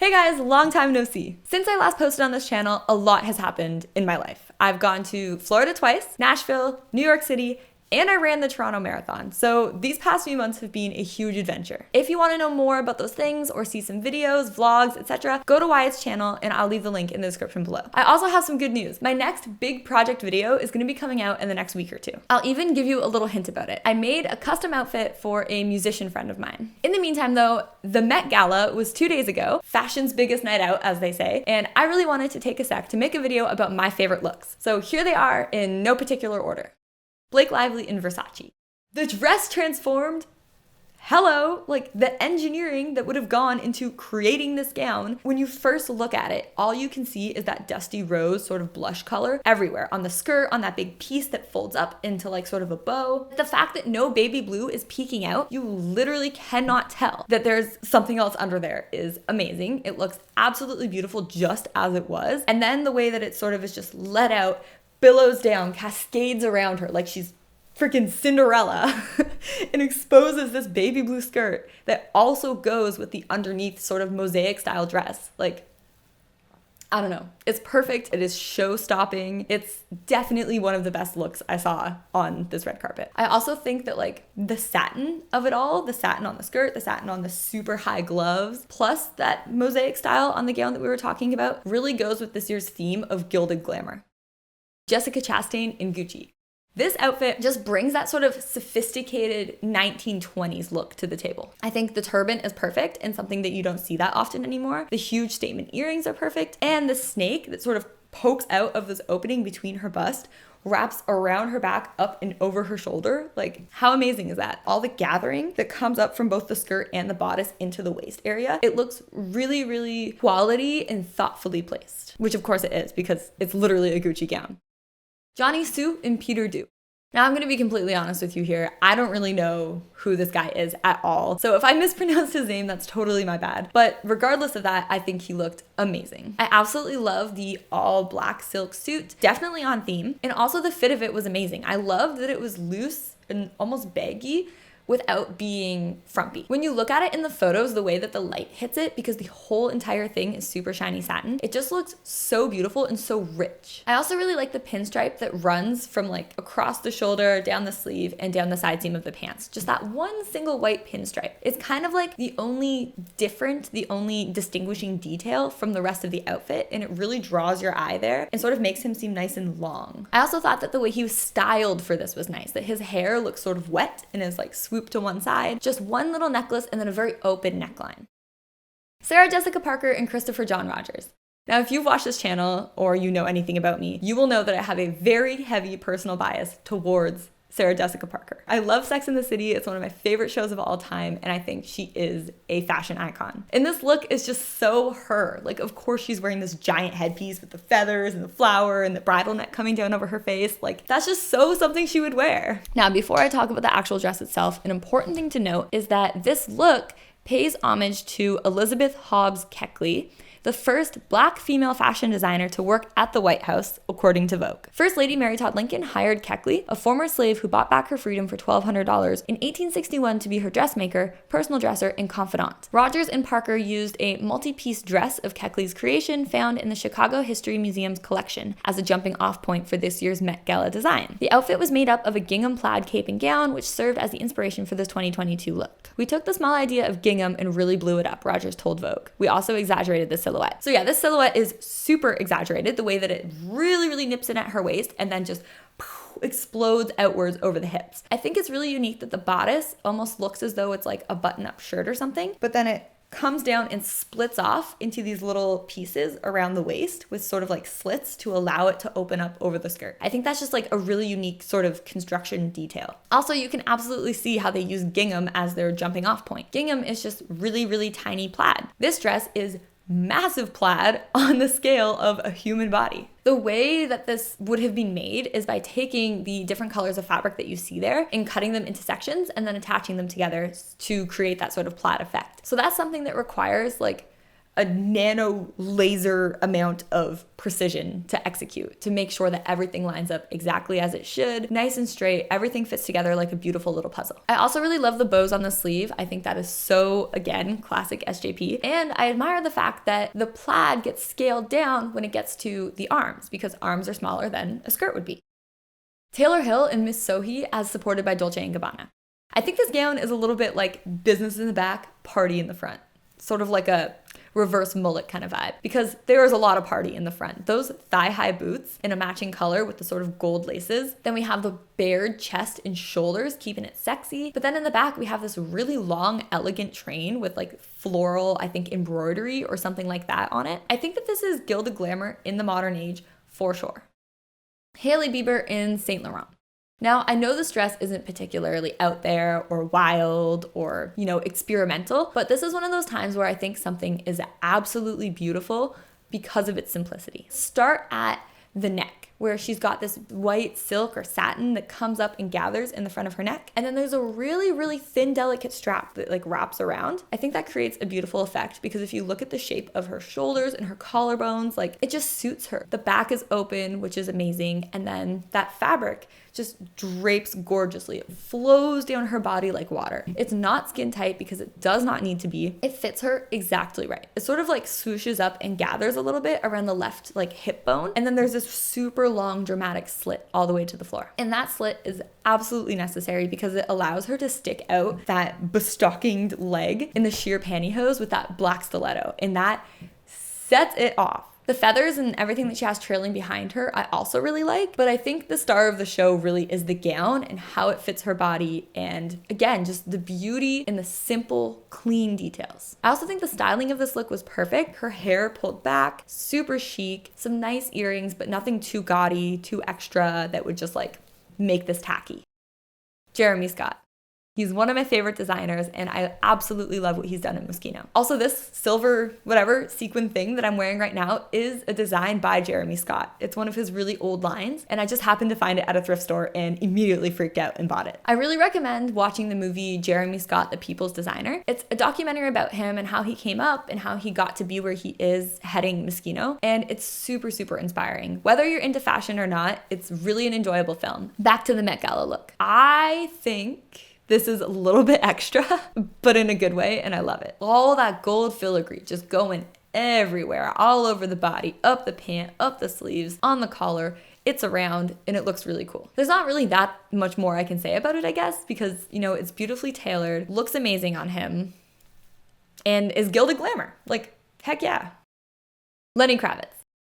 Hey guys, long time no see. Since I last posted on this channel, a lot has happened in my life. I've gone to Florida twice, Nashville, New York City, and I ran the Toronto Marathon. So these past few months have been a huge adventure. If you want to know more about those things or see some videos, vlogs, etc., go to Wyatt's channel and I'll leave the link in the description below. I also have some good news. My next big project video is going to be coming out in the next week or two. I'll even give you a little hint about it. I made a custom outfit for a musician friend of mine. In the meantime though, the Met Gala was 2 days ago, fashion's biggest night out as they say, and I really wanted to take a sec to make a video about my favorite looks. So here they are in no particular order. Blake Lively in Versace. The dress transformed. Hello, like the engineering that would have gone into creating this gown. When you first look at it, all you can see is that dusty rose sort of blush color everywhere on the skirt, on that big piece that folds up into like sort of a bow. The fact that no baby blue is peeking out, you literally cannot tell that there's something else under there is amazing. It looks absolutely beautiful just as it was. And then the way that it sort of is just let out, billows down, cascades around her like she's freaking Cinderella and exposes this baby blue skirt that also goes with the underneath sort of mosaic style dress. Like, I don't know. It's perfect. It is show-stopping. It's definitely one of the best looks I saw on this red carpet. I also think that like the satin of it all, the satin on the skirt, the satin on the super high gloves, plus that mosaic style on the gown that we were talking about really goes with this year's theme of gilded glamour. Jessica Chastain in Gucci. This outfit just brings that sort of sophisticated 1920s look to the table. I think the turban is perfect and something that you don't see that often anymore. The huge statement earrings are perfect, and the snake that sort of pokes out of this opening between her bust wraps around her back, up and over her shoulder. Like, how amazing is that? All the gathering that comes up from both the skirt and the bodice into the waist area. It looks really, really quality and thoughtfully placed, which of course it is because it's literally a Gucci gown. Johnny Soo and Peter Du. Now I'm going to be completely honest with you here. I don't really know who this guy is at all. So if I mispronounced his name, that's totally my bad. But regardless of that, I think he looked amazing. I absolutely love the all black silk suit, definitely on theme. And also the fit of it was amazing. I loved that it was loose and almost baggy without being frumpy. When you look at it in the photos, the way that the light hits it, because the whole entire thing is super shiny satin, it just looks so beautiful and so rich. I also really like the pinstripe that runs from like across the shoulder, down the sleeve, and down the side seam of the pants. Just that one single white pinstripe. It's kind of like the only distinguishing detail from the rest of the outfit, and it really draws your eye there and sort of makes him seem nice and long. I also thought that the way he was styled for this was nice, that his hair looks sort of wet and is like swooped to one side, just one little necklace and then a very open neckline. Sarah Jessica Parker and Christopher John Rogers. Now, if you've watched this channel or you know anything about me, you will know that I have a very heavy personal bias towards Sarah Jessica Parker. I love Sex and the City. It's one of my favorite shows of all time, and I think she is a fashion icon. And this look is just so her. Like, of course she's wearing this giant headpiece with the feathers and the flower and the bridal net coming down over her face. Like, that's just so something she would wear. Now, before I talk about the actual dress itself, an important thing to note is that this look pays homage to Elizabeth Hobbs Keckley, the first Black female fashion designer to work at the White House, according to Vogue. First Lady Mary Todd Lincoln hired Keckley, a former slave who bought back her freedom for $1,200 in 1861 to be her dressmaker, personal dresser, and confidant. Rogers and Parker used a multi-piece dress of Keckley's creation found in the Chicago History Museum's collection as a jumping off point for this year's Met Gala design. The outfit was made up of a gingham plaid cape and gown, which served as the inspiration for this 2022 look. We took the small idea of gingham and really blew it up, Rogers told Vogue. We also exaggerated the silhouette. So yeah, this silhouette is super exaggerated, the way that it really, really nips in at her waist and then just explodes outwards over the hips. I think it's really unique that the bodice almost looks as though it's like a button-up shirt or something, but then it comes down and splits off into these little pieces around the waist with sort of like slits to allow it to open up over the skirt. I think that's just like a really unique sort of construction detail. Also, you can absolutely see how they use gingham as their jumping off point. Gingham is just really, really tiny plaid. This dress is massive plaid on the scale of a human body. The way that this would have been made is by taking the different colors of fabric that you see there and cutting them into sections and then attaching them together to create that sort of plaid effect. So that's something that requires like a nano laser amount of precision to execute, to make sure that everything lines up exactly as it should, nice and straight. Everything fits together like a beautiful little puzzle. I also really love the bows on the sleeve. I think that is so, again, classic SJP. And I admire the fact that the plaid gets scaled down when it gets to the arms, because arms are smaller than a skirt would be. Taylor Hill in Miss Sohi as supported by Dolce & Gabbana. I think this gown is a little bit like business in the back, party in the front. Sort of like a reverse mullet kind of vibe, because there is a lot of party in the front. Those thigh-high boots in a matching color with the sort of gold laces. Then we have the bared chest and shoulders, keeping it sexy. But then in the back, we have this really long, elegant train with like floral, I think, embroidery or something like that on it. I think that this is gilded glamour in the modern age for sure. Hailey Bieber in Saint Laurent. Now, I know this dress isn't particularly out there or wild or, experimental, but this is one of those times where I think something is absolutely beautiful because of its simplicity. Start at the neck, where she's got this white silk or satin that comes up and gathers in the front of her neck. And then there's a really, really thin, delicate strap that like wraps around. I think that creates a beautiful effect, because if you look at the shape of her shoulders and her collarbones, like it just suits her. The back is open, which is amazing. And then that fabric just drapes gorgeously. It flows down her body like water. It's not skin tight because it does not need to be. It fits her exactly right. It sort of like swooshes up and gathers a little bit around the left like hip bone. And then there's this super long dramatic slit all the way to the floor. And that slit is absolutely necessary because it allows her to stick out that bestockinged leg in the sheer pantyhose with that black stiletto. And that sets it off. The feathers and everything that she has trailing behind her, I also really like, but I think the star of the show really is the gown and how it fits her body, and again, just the beauty and the simple, clean details. I also think the styling of this look was perfect. Her hair pulled back, super chic, some nice earrings, but nothing too gaudy, too extra that would just like make this tacky. Jeremy Scott. He's one of my favorite designers, and I absolutely love what he's done in Moschino. Also, this silver, whatever, sequin thing that I'm wearing right now is a design by Jeremy Scott. It's one of his really old lines, and I just happened to find it at a thrift store and immediately freaked out and bought it. I really recommend watching the movie Jeremy Scott, The People's Designer. It's a documentary about him and how he came up and how he got to be where he is heading Moschino, and it's super, super inspiring. Whether you're into fashion or not, it's really an enjoyable film. Back to the Met Gala look. I think this is a little bit extra, but in a good way, and I love it. All that gold filigree just going everywhere, all over the body, up the pant, up the sleeves, on the collar. It's around, and it looks really cool. There's not really that much more I can say about it, I guess, because, it's beautifully tailored, looks amazing on him, and is gilded glamour. Like, heck yeah. Lenny Kravitz.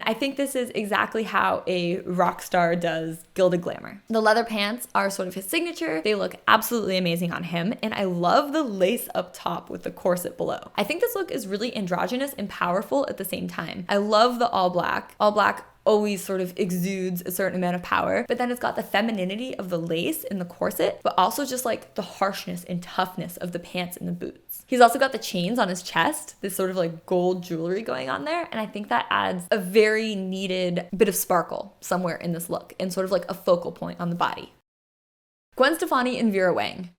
I think this is exactly how a rock star does gilded glamour. The leather pants are sort of his signature. They look absolutely amazing on him, and I love the lace up top with the corset below. I think this look is really androgynous and powerful at the same time. I love the all black. All black always sort of exudes a certain amount of power, but then it's got the femininity of the lace in the corset, but also just like the harshness and toughness of the pants and the boots. He's also got the chains on his chest, this sort of like gold jewelry going on there, and I think that adds a very needed bit of sparkle somewhere in this look and sort of like a focal point on the body. Gwen Stefani and Vera Wang.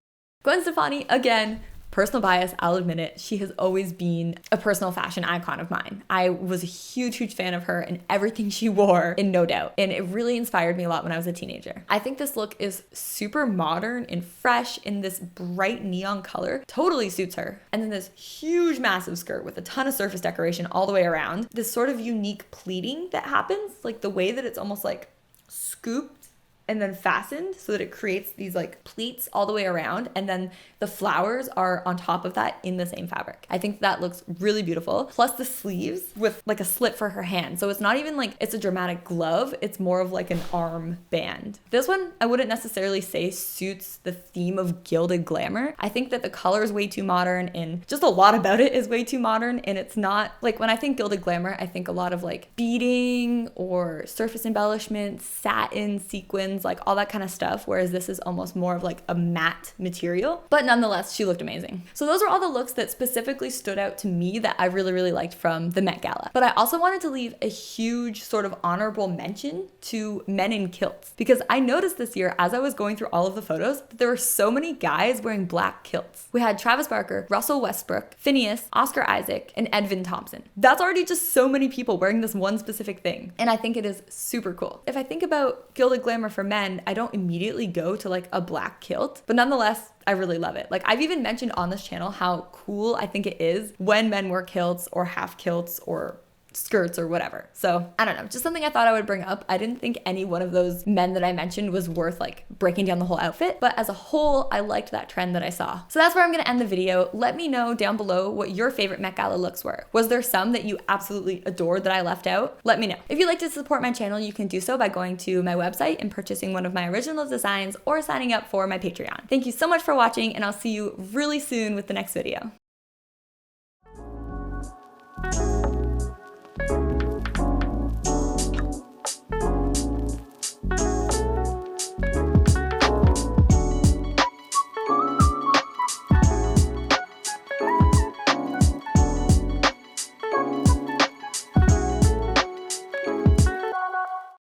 Gwen Stefani, again, personal bias, I'll admit it. She has always been a personal fashion icon of mine. I was a huge, huge fan of her and everything she wore in No Doubt. And it really inspired me a lot when I was a teenager. I think this look is super modern and fresh in this bright neon color. Totally suits her. And then this huge, massive skirt with a ton of surface decoration all the way around. This sort of unique pleating that happens, like the way that it's almost like scooped and then fastened so that it creates these like pleats all the way around, and then the flowers are on top of that in the same fabric. I think that looks really beautiful. Plus the sleeves with like a slit for her hand. So it's not even like it's a dramatic glove, it's more of like an arm band. This one I wouldn't necessarily say suits the theme of gilded glamour. I think that the color is way too modern and just a lot about it is way too modern, and it's not like, when I think gilded glamour, I think a lot of like beading or surface embellishments, satin, sequins. sequins, like all that kind of stuff, whereas this is almost more of like a matte material. But nonetheless, she looked amazing. So those are all the looks that specifically stood out to me that I really, really liked from the Met Gala. But I also wanted to leave a huge sort of honorable mention to men in kilts, because I noticed this year as I was going through all of the photos that there were so many guys wearing black kilts. We had Travis Barker, Russell Westbrook, Phineas, Oscar Isaac, and Edvin Thompson. That's already just so many people wearing this one specific thing, and I think it is super cool. If I think about gilded glamour for men, I don't immediately go to like a black kilt, but nonetheless, I really love it. Like I've even mentioned on this channel how cool I think it is when men wear kilts or half kilts or skirts or whatever. So I don't know, just something I thought I would bring up. I didn't think any one of those men that I mentioned was worth like breaking down the whole outfit, but as a whole, I liked that trend that I saw. So that's where I'm gonna end the video. Let me know down below what your favorite Met Gala looks were. Was there some that you absolutely adored that I left out? Let me know. If you'd like to support my channel, you can do so by going to my website and purchasing one of my original designs or signing up for my Patreon. Thank you so much for watching, and I'll see you really soon with the next video.